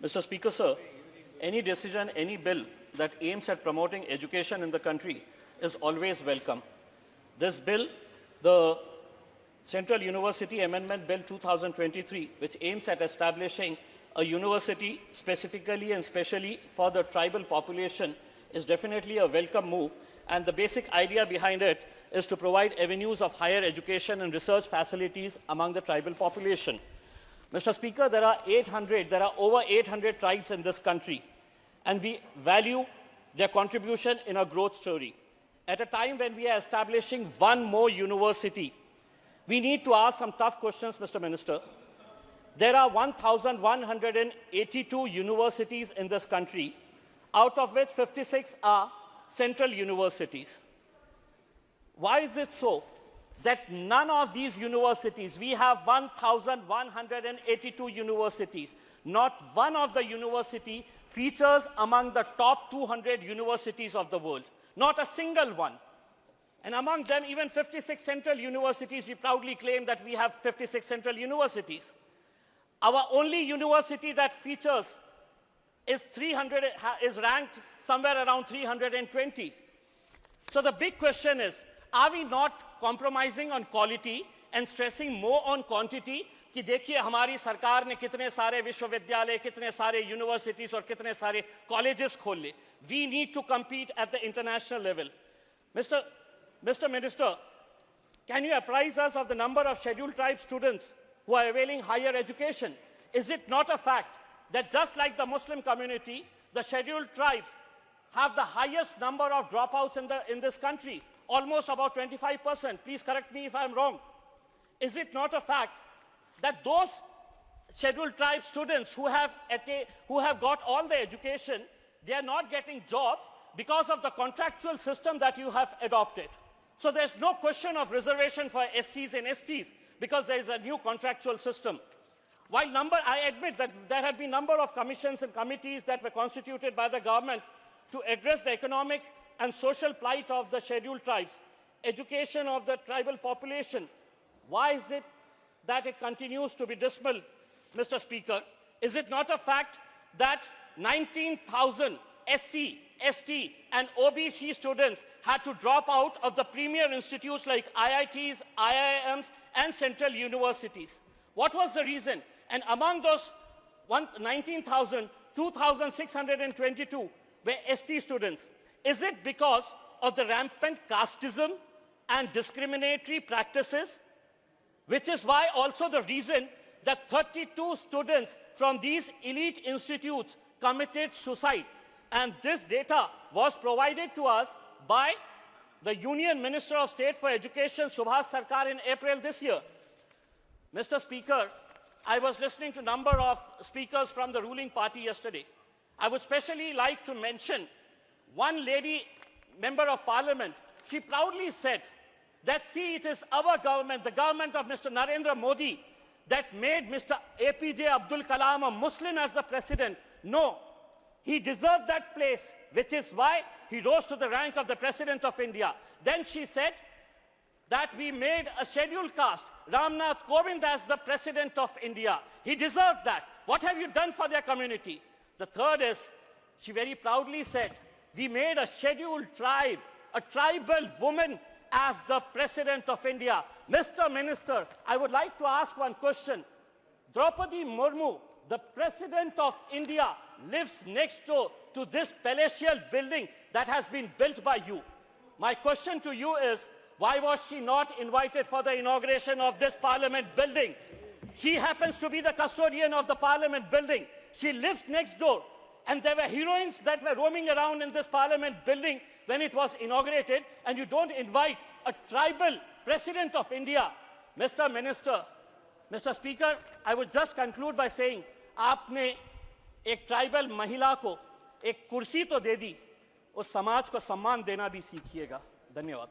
Mr. Speaker, sir, any decision, any bill that aims at promoting education in the country is always welcome. This bill, the Central University Amendment Bill 2023, which aims at establishing a university specifically and specially for the tribal population, is definitely a welcome move, and the basic idea behind it is to provide avenues of higher education and research facilities among the tribal population. Mr. Speaker, there are over 800 tribes in this country, and we value their contribution in our growth story. At a time when we are establishing one more university, we need to ask some tough questions, Mr. Minister. There are 1,182 universities in this country, out of which 56 are central universities. Why is it so that none of these universities, we have 1,182 universities, not one of the university features among the top 200 universities of the world, not a single one. And among them, even 56 central universities, we proudly claim that we have 56 central universities. Our only university that features is ranked somewhere around 320. So the big question is, are we not compromising on quality and stressing more on quantity? कि देखिए हमारी सरकार ने कितने सारे विश्वविद्यालय, कितने सारे universities और कितने सारे colleges खोल ले. We need to compete at the international level. Mr. Minister, can you apprise us of the number of scheduled tribe students who are availing higher education? Is it not a fact that just like the Muslim community, the scheduled tribes have the highest number of dropouts in this country, almost about 25%. Please correct me if I'm wrong. Is it not a fact that those scheduled tribe students who have got all the education, they are not getting jobs because of the contractual system that you have adopted? So there's no question of reservation for SCs and STs because there is a new contractual system. While I admit that there have been a number of commissions and committees that were constituted by the government to address the economic and social plight of the scheduled tribes, education of the tribal population, why is it that it continues to be dismal, Mr. Speaker? Is it not a fact that 19,000 SC, ST, and OBC students had to drop out of the premier institutes like IITs, IIMs, and central universities? What was the reason? And among those 19,000, 2,622 were ST students. Is it because of the rampant casteism and discriminatory practices? Which is why also the reason that 32 students from these elite institutes committed suicide. And this data was provided to us by the Union Minister of State for Education, Subhas Sarkar, in April this year. Mr. Speaker, I was listening to a number of speakers from the ruling party yesterday. I would especially like to mention one lady, member of parliament. She proudly said that, see, it is our government, the government of Mr. Narendra Modi, that made Mr. APJ Abdul Kalam a Muslim as the president. No. He deserved that place, which is why he rose to the rank of the President of India. Then she said that we made a scheduled caste, Ramnath Kovind, as the President of India. He deserved that. What have you done for their community? The third is, she very proudly said, we made a scheduled tribe, a tribal woman, as the President of India. Mr. Minister, I would like to ask one question. Draupadi Murmu, the President of India, lives next door to this palatial building that has been built by you. My question to you is, why was she not invited for the inauguration of this parliament building? She happens to be the custodian of the parliament building. She lives next door. And there were heroines that were roaming around in this parliament building when it was inaugurated, and you don't invite a tribal President of India. Mr. Minister, Mr. Speaker, I would just conclude by saying, आपने एक tribal महिला को एक कुर्सी तो दे दी, उस समाज को सम्मान देना भी सीखिएगा. धन्यवाद.